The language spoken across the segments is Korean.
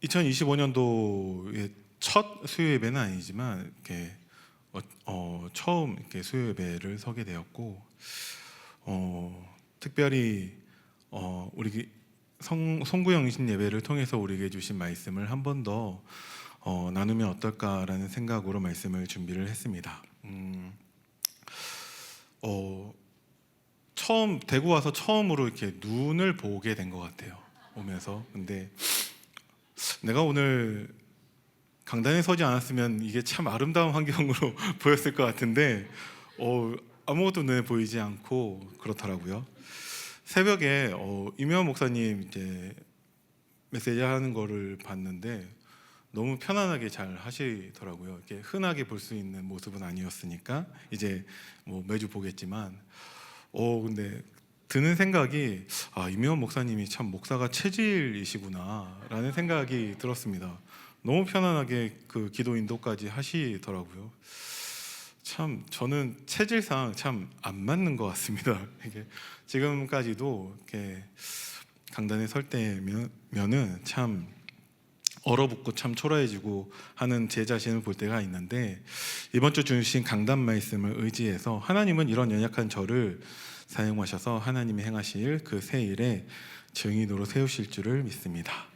2025년도의 첫 수요 예배는 아니지만 이렇게 처음 이렇게 수요 예배를 서게 되었고, 특별히 우리 송구영신 예배를 통해서 우리에게 주신 말씀을 한 번 더 나누면 어떨까라는 생각으로 말씀을 준비를 했습니다. 처음 대구 와서 처음으로 이렇게 눈을 보게 된 것 같아요. 오면서. 근데 내가 오늘 강단에 서지 않았으면 이게 참 아름다운 환경으로 보였을 것 같은데 아무것도 눈에 보이지 않고 그렇더라고요. 새벽에 임혜원 목사님 이제 메시지 하는 거를 봤는데 너무 편안하게 잘 하시더라고요. 이렇게 흔하게 볼 수 있는 모습은 아니었으니까 이제 뭐 매주 보겠지만 근데 드는 생각이 임혜원 목사님이 참 목사가 체질이시구나라는 생각이 들었습니다. 너무 편안하게 그 기도 인도까지 하시더라고요. 참 저는 체질상 참 안 맞는 것 같습니다. 이게 지금까지도 이렇게 강단에 설 때면은 참 얼어붙고 참 초라해지고 하는 제 자신을 볼 때가 있는데, 이번 주 주신 강단 말씀을 의지해서 하나님은 이런 연약한 저를 사용하셔서 하나님이 행하실 그 새 일에 증인으로 세우실 줄을 믿습니다.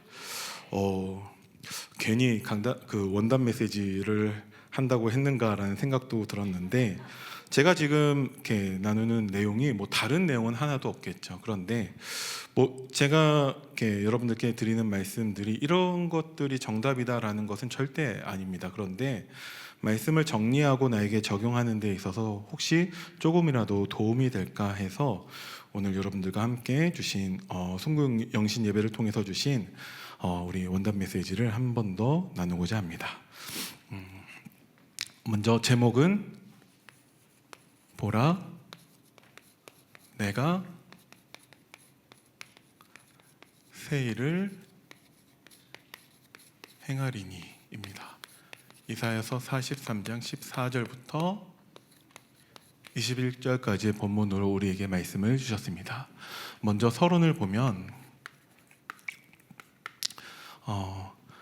괜히 그 원단 메시지를 한다고 했는가라는 생각도 들었는데, 제가 지금 이렇게 나누는 내용이 뭐 다른 내용은 하나도 없겠죠. 그런데 제가 이렇게 여러분들께 드리는 말씀들이 이런 것들이 정답이다라는 것은 절대 아닙니다. 그런데 말씀을 정리하고 나에게 적용하는 데 있어서 혹시 조금이라도 도움이 될까 해서 오늘 여러분들과 함께 주신 송구영신 예배를 통해서 주신 우리 원단 메시지를 한 번 더 나누고자 합니다. 먼저 제목은 보라, 내가 새 일을 행하리니입니다. 이사야서 43장 14절부터 21절까지의 본문으로 우리에게 말씀을 주셨습니다. 먼저 서론을 보면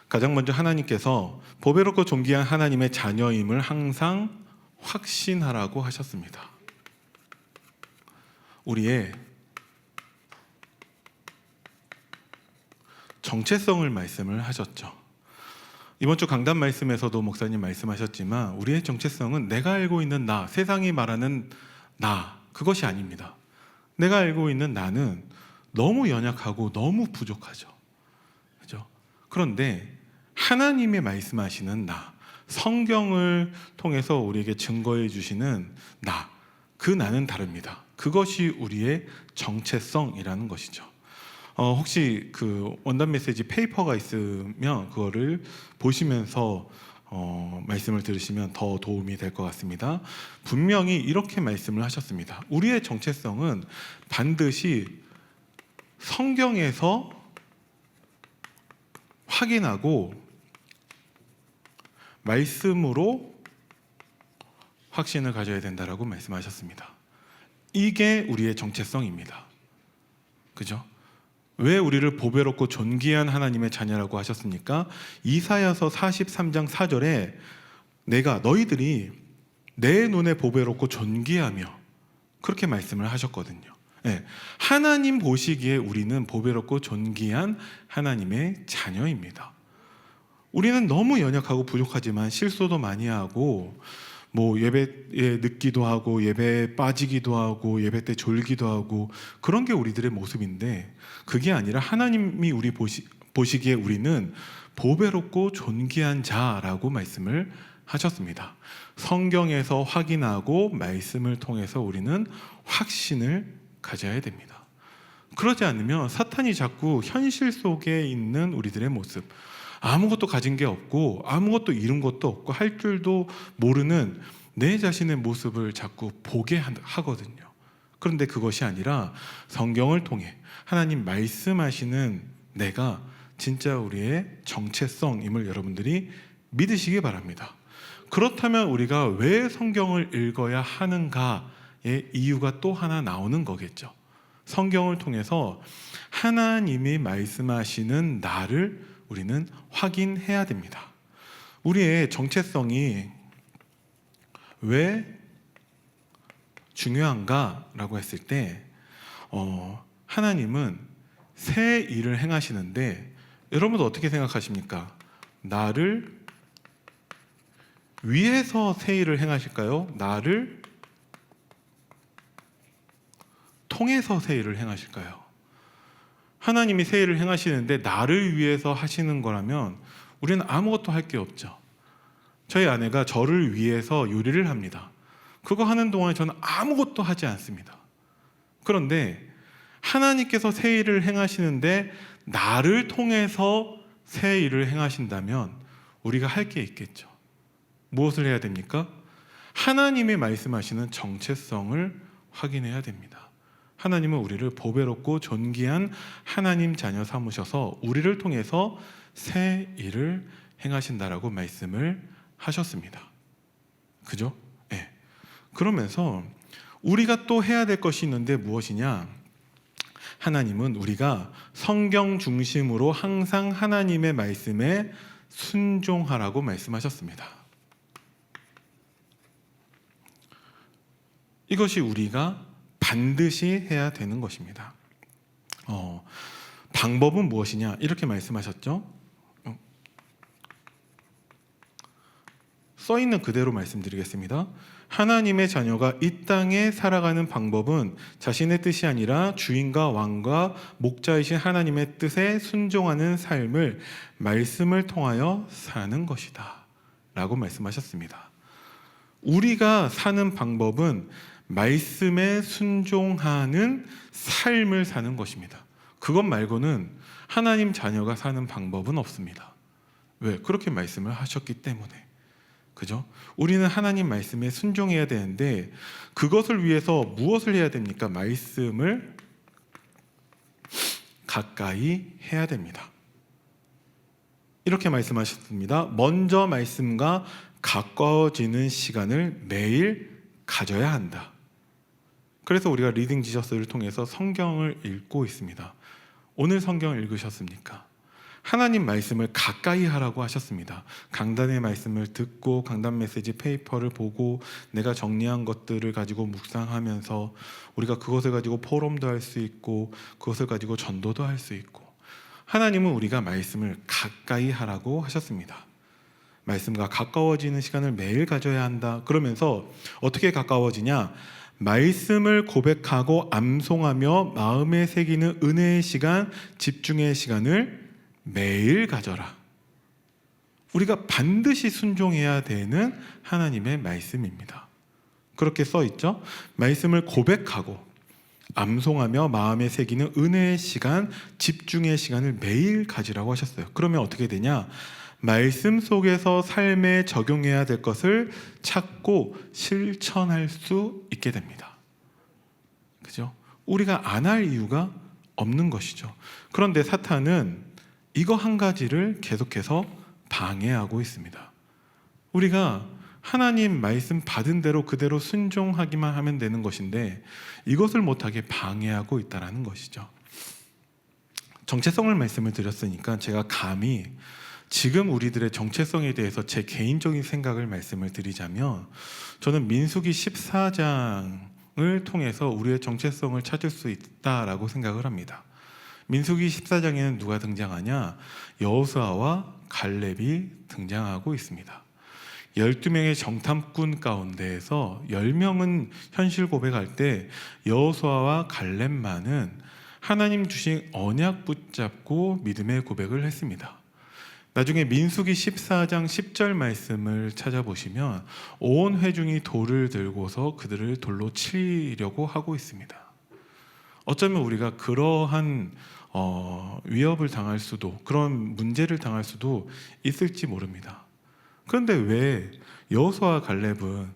가장 먼저 하나님께서 보배롭고 존귀한 하나님의 자녀임을 항상 확신하라고 하셨습니다. 우리의 정체성을 말씀을 하셨죠. 이번 주 강단 말씀에서도 목사님 말씀하셨지만 우리의 정체성은 내가 알고 있는 나, 세상이 말하는 나, 그것이 아닙니다. 내가 알고 있는 나는 너무 연약하고 너무 부족하죠. 그죠? 그런데 하나님이 말씀하시는 나, 성경을 통해서 우리에게 증거해 주시는 나, 그 나는 다릅니다. 그것이 우리의 정체성이라는 것이죠. 혹시 그 원단 메시지 페이퍼가 있으면 그거를 보시면서 말씀을 들으시면 더 도움이 될 것 같습니다. 분명히 이렇게 말씀을 하셨습니다. 우리의 정체성은 반드시 성경에서 확인하고 말씀으로 확신을 가져야 된다라고 말씀하셨습니다. 이게 우리의 정체성입니다. 그죠? 왜 우리를 보배롭고 존귀한 하나님의 자녀라고 하셨습니까? 이사야서 43장 4절에 너희들이 내 눈에 보배롭고 존귀하며 그렇게 말씀을 하셨거든요. 네, 하나님 보시기에 우리는 보배롭고 존귀한 하나님의 자녀입니다. 우리는 너무 연약하고 부족하지만 실수도 많이 하고 예배에 늦기도 하고 예배에 빠지기도 하고 예배 때 졸기도 하고 그런 게 우리들의 모습인데, 그게 아니라 하나님이 우리 보시기에 우리는 보배롭고 존귀한 자라고 말씀을 하셨습니다. 성경에서 확인하고 말씀을 통해서 우리는 확신을 가져야 됩니다. 그러지 않으면 사탄이 자꾸 현실 속에 있는 우리들의 모습, 아무것도 가진 게 없고 아무것도 이룬 것도 없고 할 줄도 모르는 내 자신의 모습을 자꾸 보게 하거든요. 그런데 그것이 아니라 성경을 통해 하나님 말씀하시는 내가 진짜 우리의 정체성임을 여러분들이 믿으시기 바랍니다. 그렇다면 우리가 왜 성경을 읽어야 하는가의 이유가 또 하나 나오는 거겠죠. 성경을 통해서 하나님이 말씀하시는 나를 우리는 확인해야 됩니다. 우리의 정체성이 왜 중요한가라고 했을 때 하나님은 새 일을 행하시는데 여러분도 어떻게 생각하십니까? 나를 위해서 새 일을 행하실까요? 나를 통해서 새 일을 행하실까요? 하나님이 새 일을 행하시는데 나를 위해서 하시는 거라면 우리는 아무것도 할 게 없죠. 저희 아내가 저를 위해서 요리를 합니다. 그거 하는 동안에 저는 아무것도 하지 않습니다. 그런데 하나님께서 새 일을 행하시는데 나를 통해서 새 일을 행하신다면 우리가 할 게 있겠죠. 무엇을 해야 됩니까? 하나님이 말씀하시는 정체성을 확인해야 됩니다. 하나님은 우리를 보배롭고 존귀한 하나님 자녀 삼으셔서 우리를 통해서 새 일을 행하신다라고 말씀을 하셨습니다. 그죠? 네. 그러면서 우리가 또 해야 될 것이 있는데 무엇이냐? 하나님은 우리가 성경 중심으로 항상 하나님의 말씀에 순종하라고 말씀하셨습니다. 이것이 우리가 반드시 해야 되는 것입니다. 방법은 무엇이냐? 이렇게 말씀하셨죠. 써 있는 그대로 말씀드리겠습니다. 하나님의 자녀가 이 땅에 살아가는 방법은 자신의 뜻이 아니라 주인과 왕과 목자이신 하나님의 뜻에 순종하는 삶을 말씀을 통하여 사는 것이다 라고 말씀하셨습니다. 우리가 사는 방법은 말씀에 순종하는 삶을 사는 것입니다. 그것 말고는 하나님 자녀가 사는 방법은 없습니다. 왜? 그렇게 말씀을 하셨기 때문에. 그죠? 우리는 하나님 말씀에 순종해야 되는데 그것을 위해서 무엇을 해야 됩니까? 말씀을 가까이 해야 됩니다. 이렇게 말씀하셨습니다. 먼저 말씀과 가까워지는 시간을 매일 가져야 한다. 그래서 우리가 리딩 지저스를 통해서 성경을 읽고 있습니다. 오늘 성경을 읽으셨습니까? 하나님 말씀을 가까이 하라고 하셨습니다. 강단의 말씀을 듣고 강단 메시지 페이퍼를 보고 내가 정리한 것들을 가지고 묵상하면서 우리가 그것을 가지고 포럼도 할 수 있고 그것을 가지고 전도도 할 수 있고 하나님은 우리가 말씀을 가까이 하라고 하셨습니다. 말씀과 가까워지는 시간을 매일 가져야 한다. 그러면서 어떻게 가까워지냐? 말씀을 고백하고 암송하며 마음에 새기는 은혜의 시간, 집중의 시간을 매일 가져라. 우리가 반드시 순종해야 되는 하나님의 말씀입니다. 그렇게 써 있죠. 말씀을 고백하고 암송하며 마음에 새기는 은혜의 시간, 집중의 시간을 매일 가지라고 하셨어요. 그러면 어떻게 되냐? 말씀 속에서 삶에 적용해야 될 것을 찾고 실천할 수 있게 됩니다. 그죠? 우리가 안 할 이유가 없는 것이죠. 그런데 사탄은 이거 한 가지를 계속해서 방해하고 있습니다. 우리가 하나님 말씀 받은 대로 그대로 순종하기만 하면 되는 것인데 이것을 못하게 방해하고 있다는 것이죠. 정체성을 말씀을 드렸으니까 제가 감히 지금 우리들의 정체성에 대해서 제 개인적인 생각을 말씀을 드리자면 저는 민수기 14장을 통해서 우리의 정체성을 찾을 수 있다라고 생각을 합니다. 민수기 14장에는 누가 등장하냐? 여호수아와 갈렙이 등장하고 있습니다. 12명의 정탐꾼 가운데에서 10명은 현실 고백할 때 여호수아와 갈렙만은 하나님 주신 언약 붙잡고 믿음의 고백을 했습니다. 나중에 민수기 14장 10절 말씀을 찾아보시면 온 회중이 돌을 들고서 그들을 돌로 치려고 하고 있습니다. 어쩌면 우리가 그러한 위협을 당할 수도 그런 문제를 당할 수도 있을지 모릅니다. 그런데 왜 여호수아와 갈렙은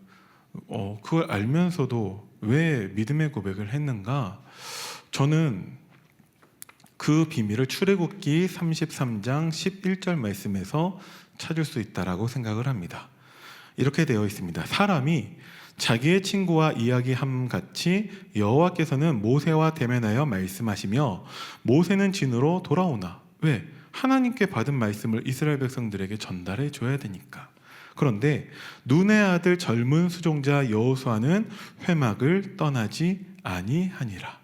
그걸 알면서도 왜 믿음의 고백을 했는가? 저는 그 비밀을 출애굽기 33장 11절 말씀에서 찾을 수 있다라고 생각을 합니다. 이렇게 되어 있습니다. 사람이 자기의 친구와 이야기함 같이 여호와께서는 모세와 대면하여 말씀하시며 모세는 진으로 돌아오나. 왜? 하나님께 받은 말씀을 이스라엘 백성들에게 전달해 줘야 되니까. 그런데 눈의 아들 젊은 수종자 여호수아는 회막을 떠나지 아니하니라.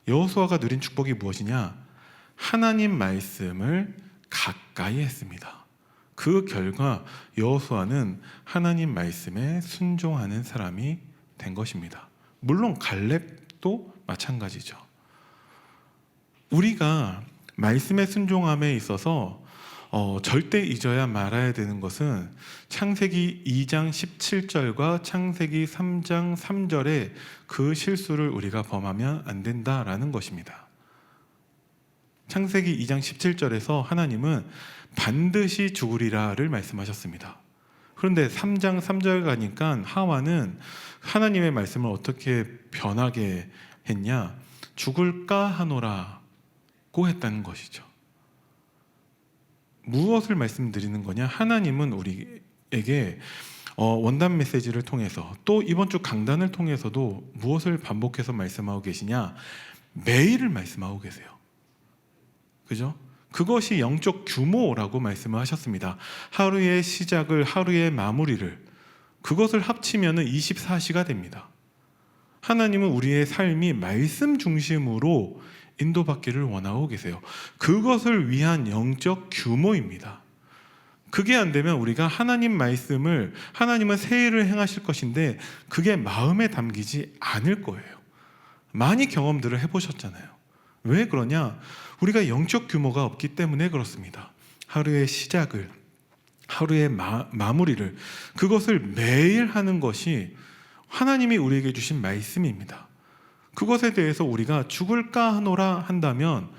여호수아가 누린 축복이 무엇이냐? 하나님 말씀을 가까이 했습니다. 그 결과 여호수아는 하나님 말씀에 순종하는 사람이 된 것입니다. 물론 갈렙도 마찬가지죠. 우리가 말씀의 순종함에 있어서 절대 잊어야 말아야 되는 것은 창세기 2장 17절과 창세기 3장 3절의 그 실수를 우리가 범하면 안 된다라는 것입니다. 창세기 2장 17절에서 하나님은 반드시 죽으리라를 말씀하셨습니다. 그런데 3장 3절 가니까 하와는 하나님의 말씀을 어떻게 변하게 했냐? 죽을까 하노라고 했다는 것이죠. 무엇을 말씀드리는 거냐? 하나님은 우리에게 원단 메시지를 통해서 또 이번 주 강단을 통해서도 무엇을 반복해서 말씀하고 계시냐? 매일을 말씀하고 계세요. 그죠? 그것이 영적 규모라고 말씀을 하셨습니다. 하루의 시작을, 하루의 마무리를, 그것을 합치면 24시가 됩니다. 하나님은 우리의 삶이 말씀 중심으로 인도받기를 원하고 계세요. 그것을 위한 영적 규모입니다. 그게 안 되면 우리가 하나님 말씀을, 하나님은 새 일을 행하실 것인데 그게 마음에 담기지 않을 거예요. 많이 경험들을 해보셨잖아요. 왜 그러냐? 우리가 영적 규모가 없기 때문에 그렇습니다. 하루의 시작을, 하루의 마무리를, 그것을 매일 하는 것이 하나님이 우리에게 주신 말씀입니다. 그것에 대해서 우리가 죽을까 하노라 한다면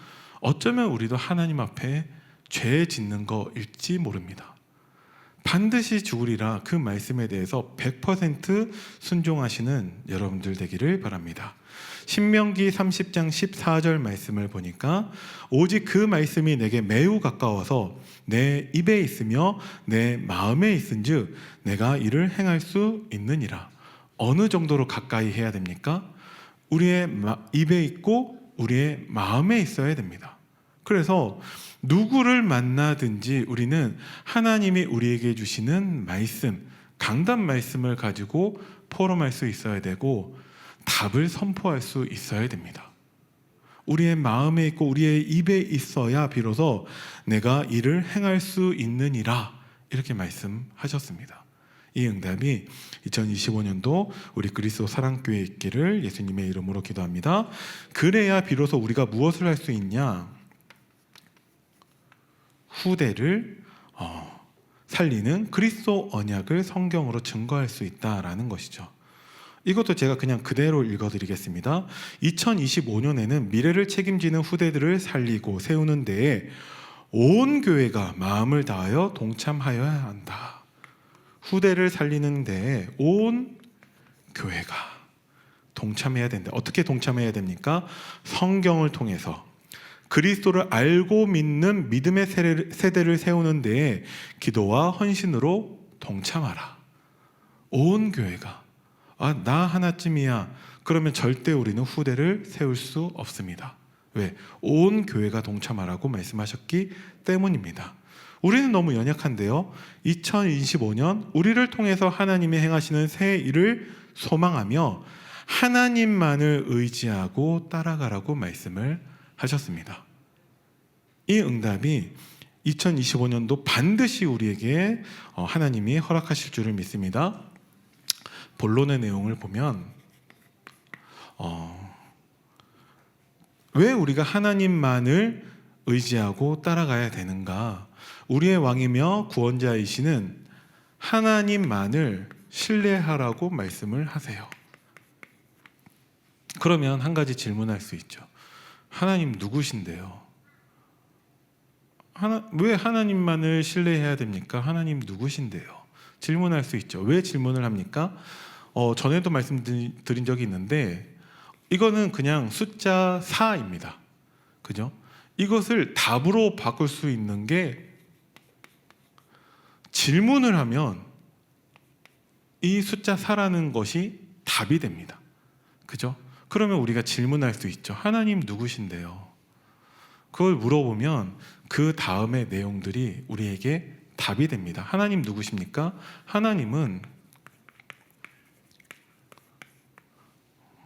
어쩌면 우리도 하나님 앞에 죄 짓는 거일지 모릅니다. 반드시 죽으리라 그 말씀에 대해서 100% 순종하시는 여러분들 되기를 바랍니다. 신명기 30장 14절 말씀을 보니까 오직 그 말씀이 내게 매우 가까워서 내 입에 있으며 내 마음에 있은즉 내가 이를 행할 수 있느니라. 어느 정도로 가까이 해야 됩니까? 우리의 입에 있고 우리의 마음에 있어야 됩니다. 그래서 누구를 만나든지 우리는 하나님이 우리에게 주시는 말씀, 강단 말씀을 가지고 포럼할 수 있어야 되고 답을 선포할 수 있어야 됩니다. 우리의 마음에 있고 우리의 입에 있어야 비로소 내가 이를 행할 수 있느니라 이렇게 말씀하셨습니다. 이 응답이 2025년도 우리 그리스도 사랑교회에 있기를 예수님의 이름으로 기도합니다. 그래야 비로소 우리가 무엇을 할 수 있냐? 후대를 살리는 그리스도 언약을 성경으로 증거할 수 있다라는 것이죠. 이것도 제가 그냥 그대로 읽어드리겠습니다. 2025년에는 미래를 책임지는 후대들을 살리고 세우는 데에 온 교회가 마음을 다하여 동참하여야 한다. 후대를 살리는 데에 온 교회가 동참해야 된다. 어떻게 동참해야 됩니까? 성경을 통해서 그리스도를 알고 믿는 믿음의 세대를 세우는 데에 기도와 헌신으로 동참하라. 온 교회가 나 하나쯤이야. 그러면 절대 우리는 후대를 세울 수 없습니다. 왜? 온 교회가 동참하라고 말씀하셨기 때문입니다. 우리는 너무 연약한데요. 2025년 우리를 통해서 하나님이 행하시는 새 일을 소망하며 하나님만을 의지하고 따라가라고 말씀을 하셨습니다. 이 응답이 2025년도 반드시 우리에게 하나님이 허락하실 줄을 믿습니다. 본론의 내용을 보면 왜 우리가 하나님만을 의지하고 따라가야 되는가? 우리의 왕이며 구원자이시는 하나님만을 신뢰하라고 말씀을 하세요. 그러면 한 가지 질문할 수 있죠. 하나님 누구신데요? 왜 하나님만을 신뢰해야 됩니까? 하나님 누구신데요? 질문할 수 있죠. 왜 질문을 합니까? 전에도 말씀드린 적이 있는데 이거는 그냥 숫자 4입니다. 그죠? 이것을 답으로 바꿀 수 있는 게 질문을 하면 이 숫자 4라는 것이 답이 됩니다. 그죠? 그러면 우리가 질문할 수 있죠. 하나님 누구신데요? 그걸 물어보면 그 다음의 내용들이 우리에게 답이 됩니다. 하나님 누구십니까? 하나님은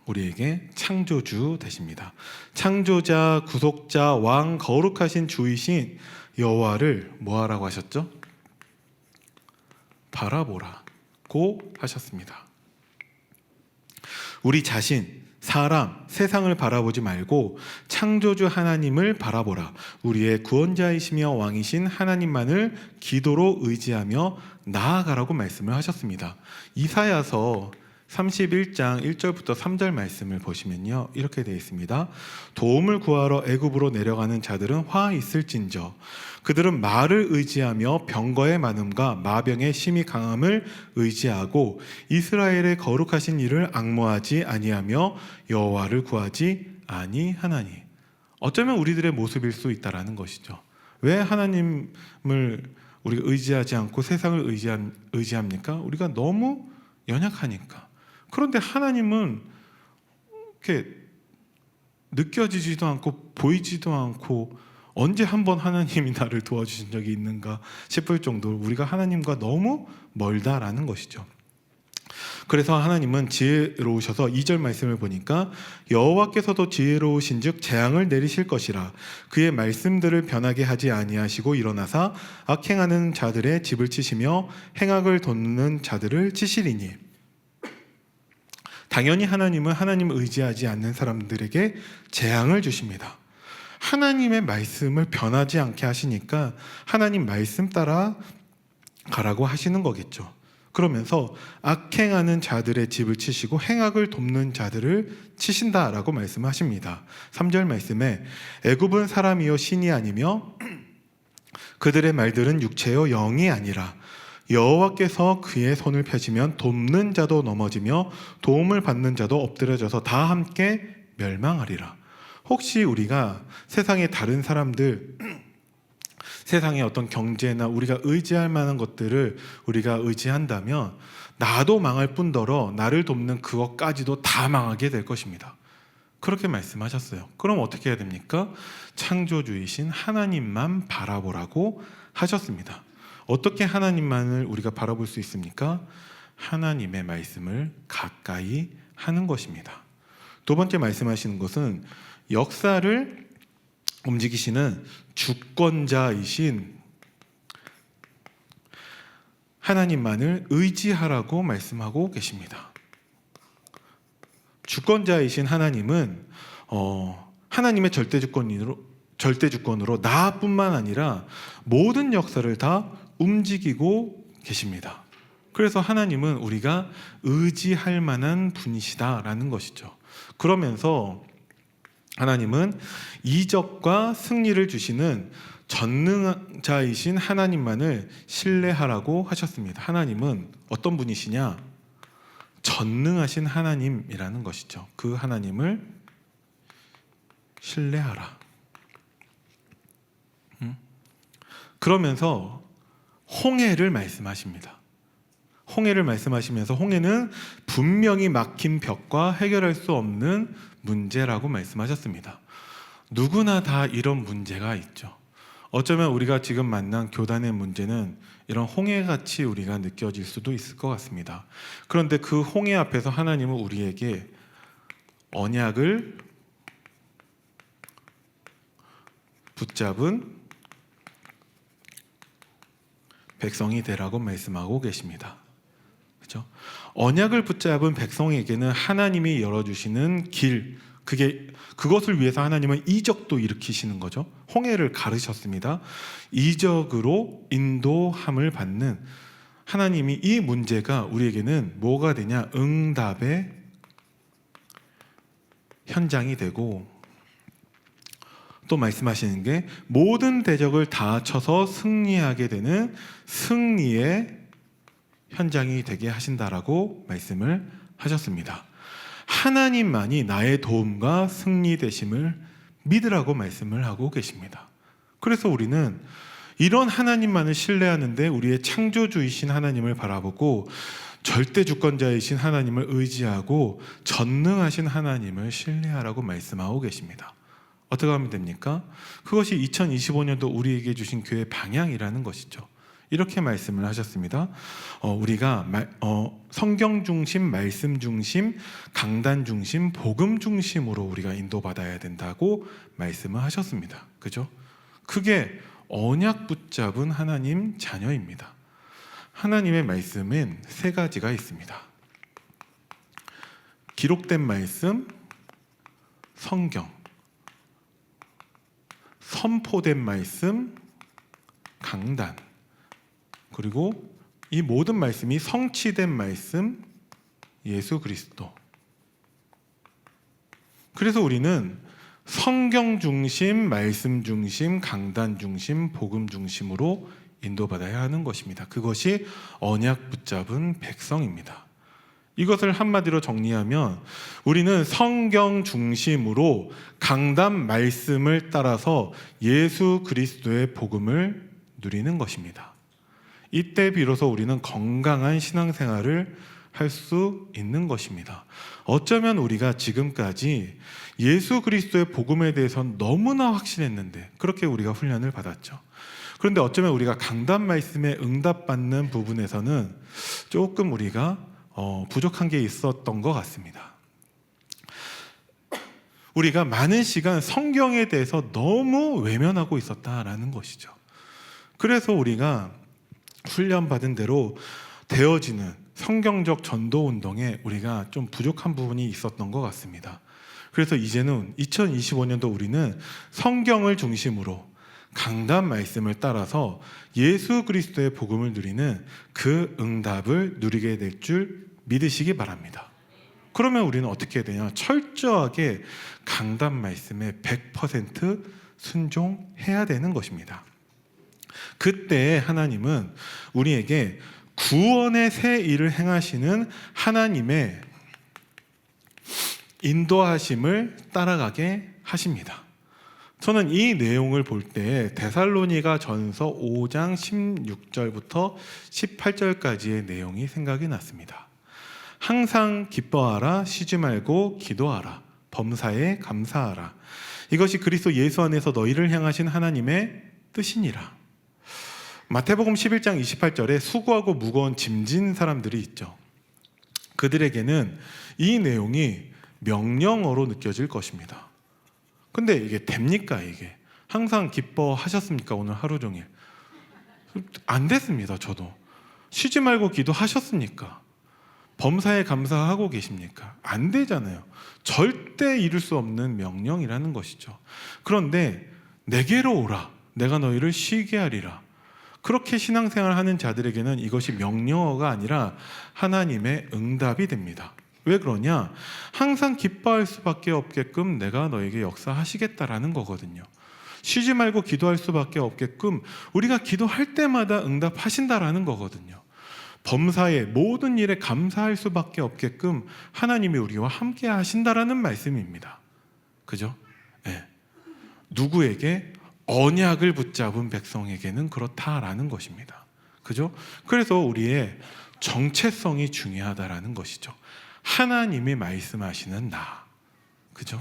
우리에게 창조주 되십니다. 창조자, 구속자, 왕, 거룩하신 주이신 여호와를 뭐하라고 하셨죠? 바라보라고 하셨습니다. 우리 자신, 사람, 세상을 바라보지 말고 창조주 하나님을 바라보라. 우리의 구원자이시며 왕이신 하나님만을 기도로 의지하며 나아가라고 말씀을 하셨습니다. 이사야서 31장 1절부터 3절 말씀을 보시면요, 이렇게 되어 있습니다. 도움을 구하러 애굽으로 내려가는 자들은 화 있을진저 그들은 말을 의지하며 병거의 많음과 마병의 심히 강함을 의지하고 이스라엘의 거룩하신 이를 앙모하지 아니하며 여호와를 구하지 아니하나니. 어쩌면 우리들의 모습일 수 있다라는 것이죠. 왜 하나님을 우리가 의지하지 않고 세상을 의지합니까? 우리가 너무 연약하니까. 그런데 하나님은 이렇게 느껴지지도 않고 보이지도 않고 언제 한번 하나님이 나를 도와주신 적이 있는가 싶을 정도로 우리가 하나님과 너무 멀다라는 것이죠. 그래서 하나님은 지혜로우셔서 2절 말씀을 보니까 여호와께서도 지혜로우신즉 재앙을 내리실 것이라 그의 말씀들을 변하게 하지 아니하시고 일어나사 악행하는 자들의 집을 치시며 행악을 돋는 자들을 치시리니. 당연히 하나님은 하나님을 의지하지 않는 사람들에게 재앙을 주십니다. 하나님의 말씀을 변하지 않게 하시니까 하나님 말씀 따라 가라고 하시는 거겠죠. 그러면서 악행하는 자들의 집을 치시고 행악을 돕는 자들을 치신다라고 말씀하십니다. 3절 말씀에 애굽은 사람이요 신이 아니며 그들의 말들은 육체요 영이 아니라 여호와께서 그의 손을 펴시면 돕는 자도 넘어지며 도움을 받는 자도 엎드려져서 다 함께 멸망하리라. 혹시 우리가 세상의 다른 사람들, 세상의 어떤 경제나 우리가 의지할 만한 것들을 우리가 의지한다면 나도 망할 뿐더러 나를 돕는 그것까지도 다 망하게 될 것입니다. 그렇게 말씀하셨어요. 그럼 어떻게 해야 됩니까? 창조주이신 하나님만 바라보라고 하셨습니다. 어떻게 하나님만을 우리가 바라볼 수 있습니까? 하나님의 말씀을 가까이 하는 것입니다. 두 번째 말씀하시는 것은 역사를 움직이시는 주권자이신 하나님만을 의지하라고 말씀하고 계십니다. 주권자이신 하나님은 하나님의 절대주권으로 나뿐만 아니라 모든 역사를 다 움직이고 계십니다. 그래서 하나님은 우리가 의지할 만한 분이시다라는 것이죠. 그러면서 하나님은 이적과 승리를 주시는 전능자이신 하나님만을 신뢰하라고 하셨습니다. 하나님은 어떤 분이시냐? 전능하신 하나님이라는 것이죠. 그 하나님을 신뢰하라. 그러면서 홍해를 말씀하십니다. 홍해를 말씀하시면서 홍해는 분명히 막힌 벽과 해결할 수 없는 문제라고 말씀하셨습니다. 누구나 다 이런 문제가 있죠. 어쩌면 우리가 지금 만난 교단의 문제는 이런 홍해같이 우리가 느껴질 수도 있을 것 같습니다. 그런데 그 홍해 앞에서 하나님은 우리에게 언약을 붙잡은 백성이 되라고 말씀하고 계십니다. 그렇죠? 언약을 붙잡은 백성에게는 하나님이 열어주시는 길, 그것을 위해서 하나님은 이적도 일으키시는 거죠. 홍해를 가르셨습니다. 이적으로 인도함을 받는 하나님이 이 문제가 우리에게는 뭐가 되냐? 응답의 현장이 되고, 또 말씀하시는 게 모든 대적을 다 쳐서 승리하게 되는 승리의 현장이 되게 하신다라고 말씀을 하셨습니다. 하나님만이 나의 도움과 승리 되심을 믿으라고 말씀을 하고 계십니다. 그래서 우리는 이런 하나님만을 신뢰하는데 우리의 창조주이신 하나님을 바라보고 절대 주권자이신 하나님을 의지하고 전능하신 하나님을 신뢰하라고 말씀하고 계십니다. 어떻게 하면 됩니까? 그것이 2025년도 우리에게 주신 교회 방향이라는 것이죠. 이렇게 말씀을 하셨습니다. 우리가 성경 중심, 말씀 중심, 강단 중심, 복음 중심으로 우리가 인도받아야 된다고 말씀을 하셨습니다. 그죠? 그게 언약 붙잡은 하나님 자녀입니다. 하나님의 말씀은 세 가지가 있습니다. 기록된 말씀, 성경, 선포된 말씀, 강단, 그리고 이 모든 말씀이 성취된 말씀, 예수 그리스도. 그래서 우리는 성경 중심, 말씀 중심, 강단 중심, 복음 중심으로 인도받아야 하는 것입니다. 그것이 언약 붙잡은 백성입니다. 이것을 한마디로 정리하면 우리는 성경 중심으로 강단 말씀을 따라서 예수 그리스도의 복음을 누리는 것입니다. 이때 비로소 우리는 건강한 신앙생활을 할 수 있는 것입니다. 어쩌면 우리가 지금까지 예수 그리스도의 복음에 대해서는 너무나 확신했는데 그렇게 우리가 훈련을 받았죠. 그런데 어쩌면 우리가 강단 말씀에 응답받는 부분에서는 조금 우리가 부족한 게 있었던 것 같습니다. 우리가 많은 시간 성경에 대해서 너무 외면하고 있었다라는 것이죠. 그래서 우리가 훈련받은 대로 되어지는 성경적 전도 운동에 우리가 좀 부족한 부분이 있었던 것 같습니다. 그래서 이제는 2025년도 우리는 성경을 중심으로 강단 말씀을 따라서 예수 그리스도의 복음을 누리는 그 응답을 누리게 될 줄 믿으시기 바랍니다. 그러면 우리는 어떻게 해야 되냐? 철저하게 강단 말씀에 100% 순종해야 되는 것입니다. 그때 하나님은 우리에게 구원의 새 일을 행하시는 하나님의 인도하심을 따라가게 하십니다. 저는 이 내용을 볼 때 데살로니가 전서 5장 16절부터 18절까지의 내용이 생각이 났습니다. 항상 기뻐하라, 쉬지 말고 기도하라, 범사에 감사하라. 이것이 그리스도 예수 안에서 너희를 향하신 하나님의 뜻이니라. 마태복음 11장 28절에 수고하고 무거운 짐진 사람들이 있죠. 그들에게는 이 내용이 명령어로 느껴질 것입니다. 근데 이게 됩니까? 이게 항상 기뻐하셨습니까? 오늘 하루 종일 안 됐습니다. 저도 쉬지 말고 기도하셨습니까? 범사에 감사하고 계십니까? 안 되잖아요. 절대 이룰 수 없는 명령이라는 것이죠. 그런데 내게로 오라, 내가 너희를 쉬게 하리라. 그렇게 신앙생활 하는 자들에게는 이것이 명령어가 아니라 하나님의 응답이 됩니다. 왜 그러냐? 항상 기뻐할 수밖에 없게끔 내가 너에게 역사하시겠다라는 거거든요. 쉬지 말고 기도할 수밖에 없게끔 우리가 기도할 때마다 응답하신다라는 거거든요. 범사에 모든 일에 감사할 수밖에 없게끔 하나님이 우리와 함께 하신다라는 말씀입니다. 그죠? 네. 누구에게? 언약을 붙잡은 백성에게는 그렇다라는 것입니다. 그죠? 그래서 우리의 정체성이 중요하다라는 것이죠. 하나님이 말씀하시는 나. 그죠?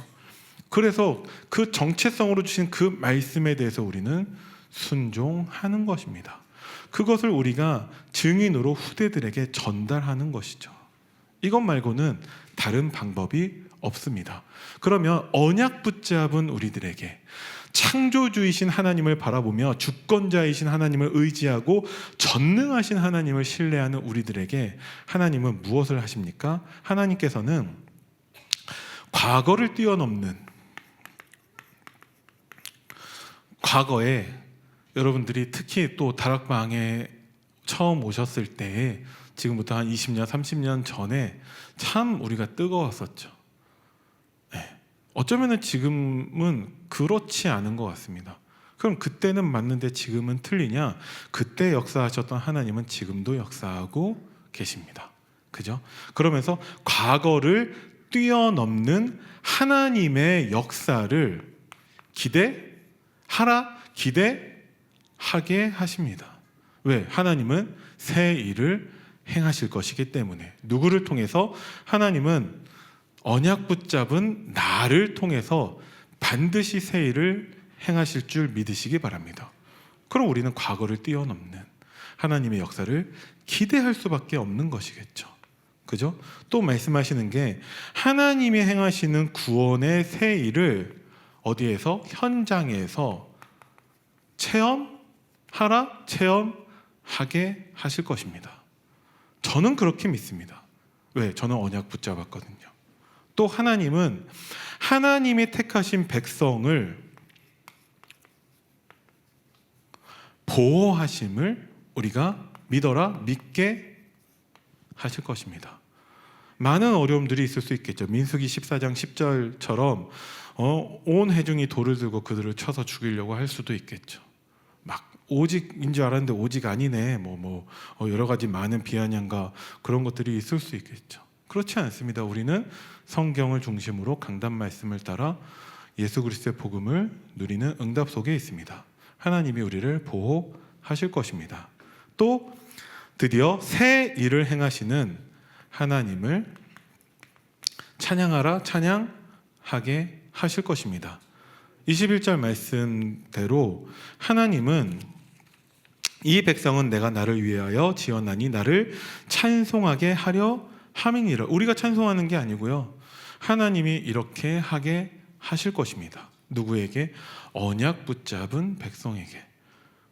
그래서 그 정체성으로 주신 그 말씀에 대해서 우리는 순종하는 것입니다. 그것을 우리가 증인으로 후대들에게 전달하는 것이죠. 이것 말고는 다른 방법이 없습니다. 그러면 언약 붙잡은 우리들에게 창조주이신 하나님을 바라보며 주권자이신 하나님을 의지하고 전능하신 하나님을 신뢰하는 우리들에게 하나님은 무엇을 하십니까? 하나님께서는 과거를 뛰어넘는, 과거에 여러분들이 특히 또 다락방에 처음 오셨을 때 지금부터 한 20년, 30년 전에 참 우리가 뜨거웠었죠. 어쩌면 지금은 그렇지 않은 것 같습니다. 그럼 그때는 맞는데 지금은 틀리냐? 그때 역사하셨던 하나님은 지금도 역사하고 계십니다. 그죠? 그러면서 과거를 뛰어넘는 하나님의 역사를 기대하게 하십니다. 왜? 하나님은 새 일을 행하실 것이기 때문에, 누구를 통해서? 하나님은 언약 붙잡은 나를 통해서 반드시 새 일을 행하실 줄 믿으시기 바랍니다. 그럼 우리는 과거를 뛰어넘는 하나님의 역사를 기대할 수밖에 없는 것이겠죠. 그죠? 또 말씀하시는 게 하나님이 행하시는 구원의 새 일을 어디에서? 현장에서 체험하게 하실 것입니다. 저는 그렇게 믿습니다. 왜? 저는 언약 붙잡았거든요. 또 하나님은 하나님이 택하신 백성을 보호하심을 우리가 믿어라, 믿게 하실 것입니다. 많은 어려움들이 있을 수 있겠죠. 민수기 14장 10절처럼 온 회중이 돌을 들고 그들을 쳐서 죽이려고 할 수도 있겠죠. 막 오직인 줄 알았는데 오직 아니네. 여러 가지 많은 비아냥과 그런 것들이 있을 수 있겠죠. 그렇지 않습니다. 우리는 성경을 중심으로 강단 말씀을 따라 예수 그리스도의 복음을 누리는 응답 속에 있습니다. 하나님이 우리를 보호하실 것입니다. 또 드디어 새 일을 행하시는 하나님을 찬양하라, 찬양하게 하실 것입니다. 21절 말씀대로 하나님은 이 백성은 내가 나를 위하여 지었나니 나를 찬송하게 하려 함이니라. 우리가 찬송하는 게 아니고요, 하나님이 이렇게 하게 하실 것입니다. 누구에게? 언약 붙잡은 백성에게.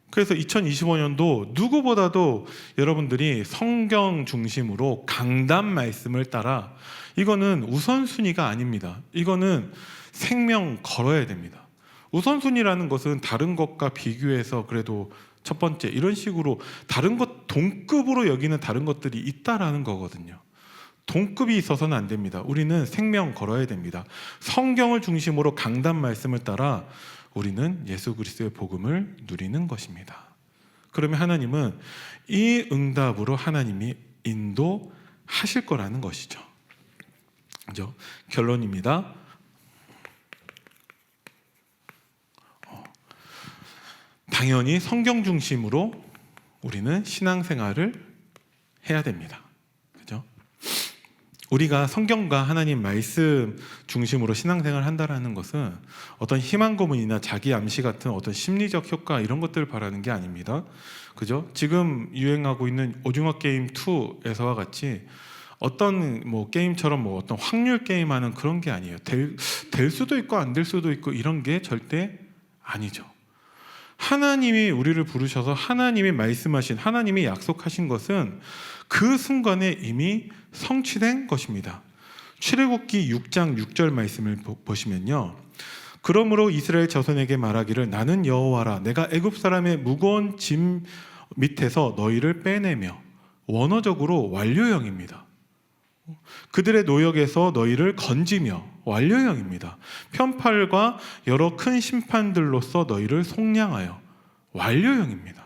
그래서 2025년도 누구보다도 여러분들이 성경 중심으로 강단 말씀을 따라, 이거는 우선순위가 아닙니다. 이거는 생명 걸어야 됩니다. 우선순위라는 것은 다른 것과 비교해서 그래도 첫 번째 이런 식으로 다른 것 동급으로 여기는 다른 것들이 있다라는 거거든요. 동급이 있어서는 안 됩니다. 우리는 생명 걸어야 됩니다. 성경을 중심으로 강단 말씀을 따라 우리는 예수 그리스도의 복음을 누리는 것입니다. 그러면 하나님은 이 응답으로 하나님이 인도하실 거라는 것이죠. 그죠? 결론입니다. 당연히 성경 중심으로 우리는 신앙생활을 해야 됩니다. 그죠? 우리가 성경과 하나님 말씀 중심으로 신앙생활을 한다는 것은 어떤 희망 고문이나 자기 암시 같은 어떤 심리적 효과 이런 것들을 바라는 게 아닙니다. 그죠? 지금 유행하고 있는 오징어 게임 2에서와 같이 어떤 게임처럼 어떤 확률 게임하는 그런 게 아니에요. 될 수도 있고 안 될 수도 있고 이런 게 절대 아니죠. 하나님이 우리를 부르셔서 하나님이 말씀하신, 하나님이 약속하신 것은 그 순간에 이미 성취된 것입니다. 출애굽기 6장 6절 말씀을 보시면요, 그러므로 이스라엘 자손에게 말하기를 나는 여호와라 내가 애굽 사람의 무거운 짐 밑에서 너희를 빼내며, 원어적으로 완료형입니다. 그들의 노역에서 너희를 건지며, 완료형입니다. 편팔과 여러 큰 심판들로서 너희를 속량하여, 완료형입니다.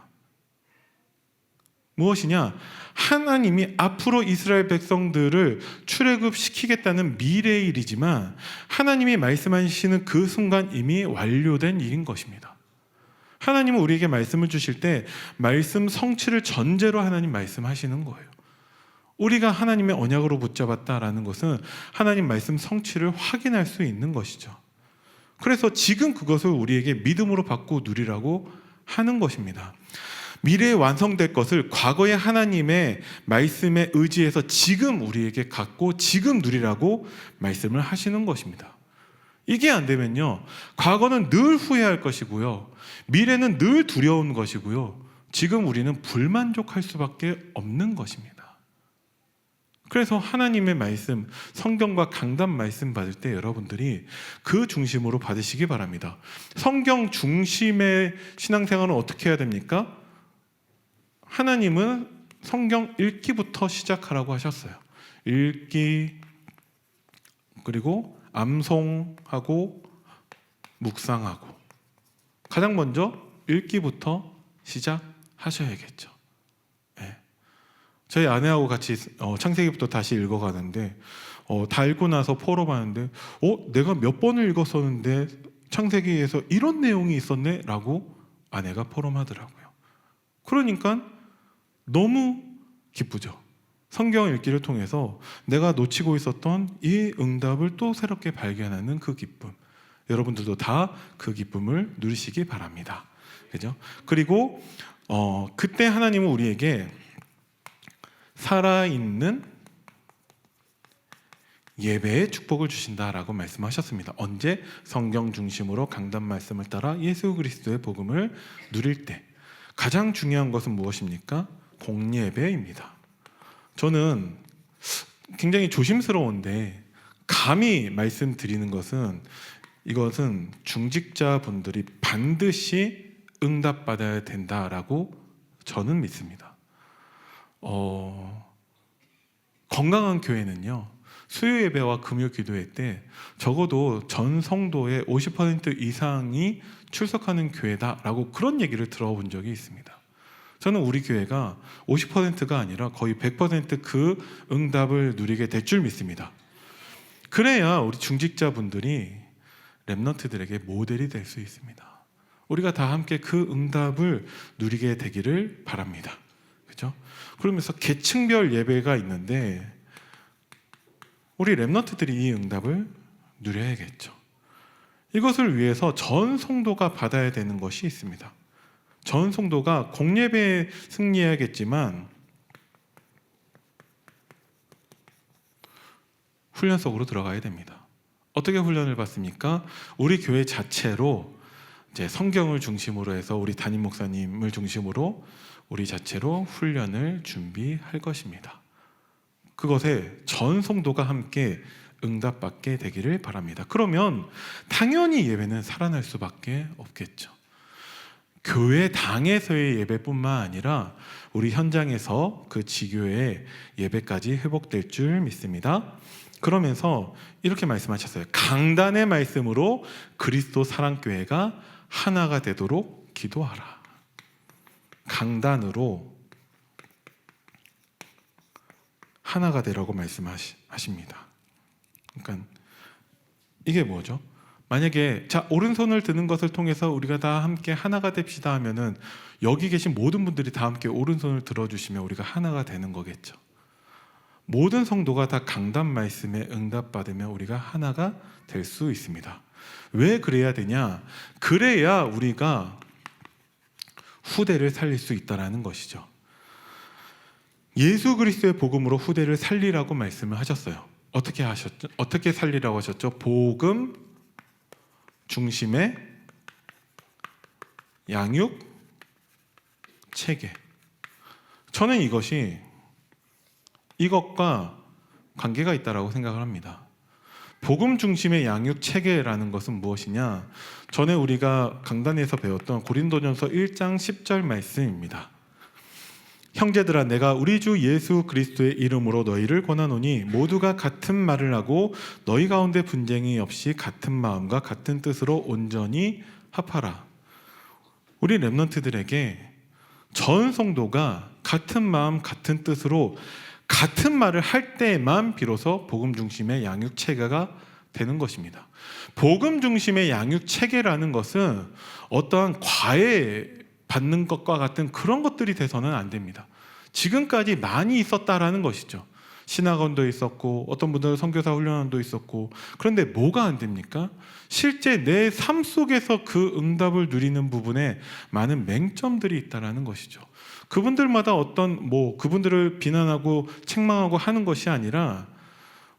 무엇이냐? 하나님이 앞으로 이스라엘 백성들을 출애굽시키겠다는 미래의 일이지만 하나님이 말씀하시는 그 순간 이미 완료된 일인 것입니다. 하나님은 우리에게 말씀을 주실 때 말씀 성취를 전제로 하나님 말씀하시는 거예요. 우리가 하나님의 언약으로 붙잡았다라는 것은 하나님 말씀 성취를 확인할 수 있는 것이죠. 그래서 지금 그것을 우리에게 믿음으로 받고 누리라고 하는 것입니다. 미래에 완성될 것을 과거의 하나님의 말씀에 의지해서 지금 우리에게 갖고 지금 누리라고 말씀을 하시는 것입니다. 이게 안 되면요, 과거는 늘 후회할 것이고요, 미래는 늘 두려운 것이고요, 지금 우리는 불만족할 수밖에 없는 것입니다. 그래서 하나님의 말씀, 성경과 강단 말씀 받을 때 여러분들이 그 중심으로 받으시기 바랍니다. 성경 중심의 신앙생활은 어떻게 해야 됩니까? 하나님은 성경 읽기부터 시작하라고 하셨어요. 읽기, 그리고 암송하고 묵상하고, 가장 먼저 읽기부터 시작하셔야겠죠. 네. 저희 아내하고 같이 창세기부터 다시 읽어가는데 다 읽고 나서 포럼하는데 내가 몇 번을 읽었었는데 창세기에서 이런 내용이 있었네? 라고 아내가 포럼하더라고요. 그러니까 너무 기쁘죠. 성경 읽기를 통해서 내가 놓치고 있었던 이 응답을 또 새롭게 발견하는 그 기쁨, 여러분들도 다 그 기쁨을 누리시기 바랍니다. 그죠? 그리고 그때 하나님은 우리에게 살아있는 예배의 축복을 주신다라고 말씀하셨습니다. 언제? 성경 중심으로 강단 말씀을 따라 예수 그리스도의 복음을 누릴 때. 가장 중요한 것은 무엇입니까? 공예배입니다. 저는 굉장히 조심스러운데 감히 말씀드리는 것은, 이것은 중직자분들이 반드시 응답받아야 된다라고 저는 믿습니다. 건강한 교회는요, 수요 예배와 금요 기도회 때 적어도 전 성도의 50% 이상이 출석하는 교회다라고 그런 얘기를 들어본 적이 있습니다. 저는 우리 교회가 50%가 아니라 거의 100% 응답을 누리게 될 줄 믿습니다. 그래야 우리 중직자분들이 렘넌트들에게 모델이 될 수 있습니다. 우리가 다 함께 응답을 누리게 되기를 바랍니다. 그죠? 그러면서 계층별 예배가 있는데 우리 렘넌트들이 이 응답을 누려야겠죠. 이것을 위해서 전 성도가 받아야 되는 것이 있습니다. 전 성도가 공예배에 승리해야겠지만 훈련 속으로 들어가야 됩니다. 어떻게 훈련을 받습니까? 우리 교회 자체로 이제 성경을 중심으로 해서 우리 담임 목사님을 중심으로 우리 자체로 훈련을 준비할 것입니다. 그것에 전 성도가 함께 응답받게 되기를 바랍니다. 그러면 당연히 예배는 살아날 수밖에 없겠죠. 교회 당에서의 예배뿐만 아니라 우리 현장에서 그 지교의 예배까지 회복될 줄 믿습니다. 그러면서 이렇게 말씀하셨어요. 강단의 말씀으로 그리스도 사랑교회가 하나가 되도록 기도하라. 강단으로 하나가 되라고 말씀하십니다. 그러니까 이게 뭐죠? 만약에 자 오른손을 드는 것을 통해서 우리가 다 함께 하나가 됩시다 하면은 여기 계신 모든 분들이 다 함께 오른손을 들어주시면 우리가 하나가 되는 거겠죠. 모든 성도가 다 강단 말씀에 응답받으면 우리가 하나가 될 수 있습니다. 왜 그래야 되냐? 그래야 우리가 후대를 살릴 수 있다는 것이죠. 예수 그리스도의 복음으로 후대를 살리라고 말씀을 하셨어요. 어떻게 하셨죠? 어떻게 살리라고 하셨죠? 복음 중심의 양육 체계. 저는 이것과 관계가 있다고 생각을 합니다. 복음 중심의 양육 체계라는 것은 무엇이냐? 전에 우리가 강단에서 배웠던 고린도전서 1장 10절 말씀입니다. 형제들아, 내가 우리 주 예수 그리스도의 이름으로 너희를 권하노니 모두가 같은 말을 하고 너희 가운데 분쟁이 없이 같은 마음과 같은 뜻으로 온전히 합하라. 우리 렘넌트들에게 전 성도가 같은 마음 같은 뜻으로 같은 말을 할 때만 비로소 복음 중심의 양육 체계가 되는 것입니다. 복음 중심의 양육 체계라는 것은 어떠한 과외 받는 것과 같은 그런 것들이 돼서는 안 됩니다. 지금까지 많이 있었다라는 것이죠. 신학원도 있었고 어떤 분들은 선교사 훈련원도 있었고, 그런데 뭐가 안 됩니까? 실제 내 삶 속에서 그 응답을 누리는 부분에 많은 맹점들이 있다라는 것이죠. 그분들마다 그분들을 비난하고 책망하고 하는 것이 아니라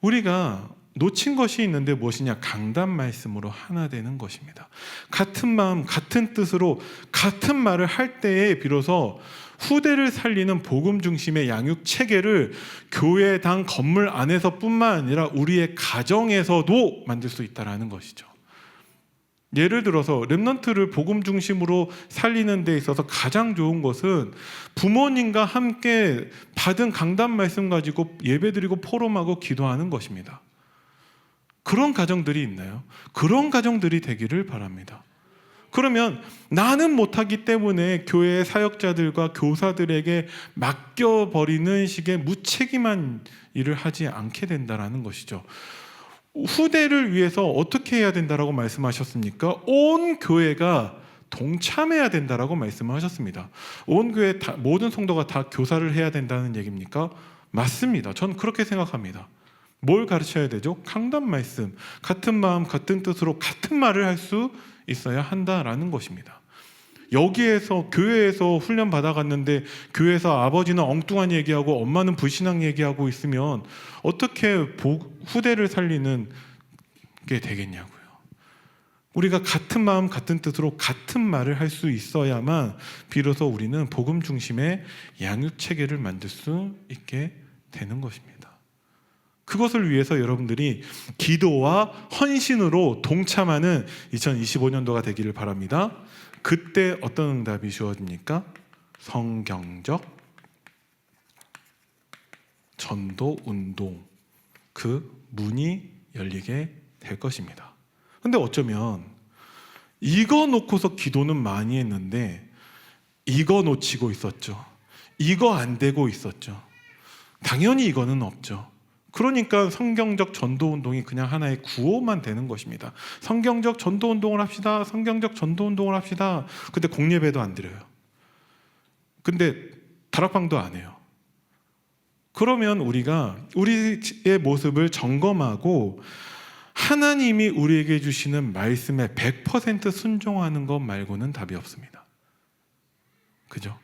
우리가 놓친 것이 있는데 무엇이냐? 강단 말씀으로 하나 되는 것입니다. 같은 마음 같은 뜻으로 같은 말을 할 때에 비로소 후대를 살리는 복음 중심의 양육 체계를 교회당 건물 안에서뿐만 아니라 우리의 가정에서도 만들 수 있다는 것이죠. 예를 들어서 렘넌트를 복음 중심으로 살리는 데 있어서 가장 좋은 것은 부모님과 함께 받은 강단 말씀 가지고 예배드리고 포럼하고 기도하는 것입니다. 그런 가정들이 있나요? 그런 가정들이 되기를 바랍니다. 그러면 나는 못하기 때문에 교회의 사역자들과 교사들에게 맡겨버리는 식의 무책임한 일을 하지 않게 된다는 것이죠. 후대를 위해서 어떻게 해야 된다라고 말씀하셨습니까? 온 교회가 동참해야 된다라고 말씀을 하셨습니다. 온 교회 모든 성도가 다 교사를 해야 된다는 얘기입니까? 맞습니다. 전 그렇게 생각합니다. 뭘 가르쳐야 되죠? 강단 말씀, 같은 마음 같은 뜻으로 같은 말을 할 수 있어야 한다라는 것입니다. 여기에서 교회에서 훈련 받아갔는데 교회에서 아버지는 엉뚱한 얘기하고 엄마는 불신앙 얘기하고 있으면 어떻게 후대를 살리는 게 되겠냐고요. 우리가 같은 마음 같은 뜻으로 같은 말을 할 수 있어야만 비로소 우리는 복음 중심의 양육 체계를 만들 수 있게 되는 것입니다. 그것을 위해서 여러분들이 기도와 헌신으로 동참하는 2025년도가 되기를 바랍니다. 그때 어떤 응답이 주어집니까? 성경적 전도 운동, 그 문이 열리게 될 것입니다. 근데 어쩌면 이거 놓고서 기도는 많이 했는데 이거 놓치고 있었죠. 이거 안 되고 있었죠. 당연히 이거는 없죠. 그러니까 성경적 전도운동이 그냥 하나의 구호만 되는 것입니다. 성경적 전도운동을 합시다. 성경적 전도운동을 합시다. 근데 공예배도 안 드려요. 근데 다락방도 안 해요. 그러면 우리가 우리의 모습을 점검하고 하나님이 우리에게 주시는 말씀에 100% 순종하는 것 말고는 답이 없습니다. 그죠?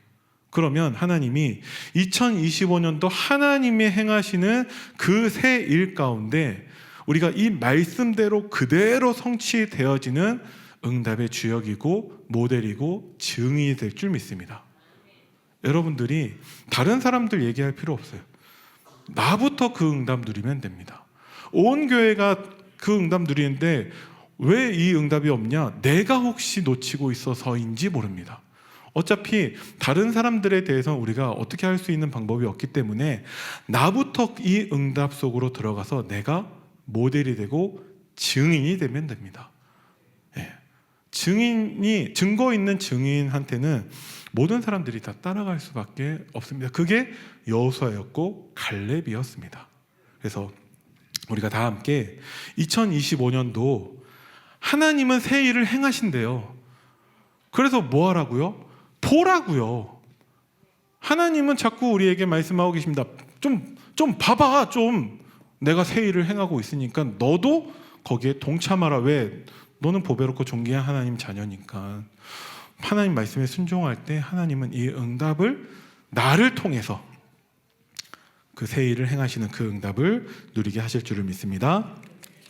그러면 하나님이 2025년도 하나님이 행하시는 그 새 일 가운데 우리가 이 말씀대로 그대로 성취되어지는 응답의 주역이고 모델이고 증인이 될 줄 믿습니다. 여러분들이 다른 사람들 얘기할 필요 없어요. 나부터 그 응답 누리면 됩니다. 온 교회가 그 응답 누리는데 왜 이 응답이 없냐? 내가 혹시 놓치고 있어서인지 모릅니다. 어차피 다른 사람들에 대해서 우리가 어떻게 할 수 있는 방법이 없기 때문에 나부터 이 응답 속으로 들어가서 내가 모델이 되고 증인이 되면 됩니다. 예. 증거 있는 증인한테는 모든 사람들이 다 따라갈 수밖에 없습니다. 그게 여호수아였고 갈렙이었습니다. 그래서 우리가 다 함께 2025년도 하나님은 새 일을 행하신대요. 그래서 뭐 하라고요? 보라고요. 하나님은 자꾸 우리에게 말씀하고 계십니다. 좀 봐봐. 좀 내가 새 일을 행하고 있으니까 너도 거기에 동참하라. 왜? 너는 보배롭고 존귀한 하나님 자녀니까. 하나님 말씀에 순종할 때 하나님은 이 응답을 나를 통해서 그 새 일을 행하시는 그 응답을 누리게 하실 줄을 믿습니다.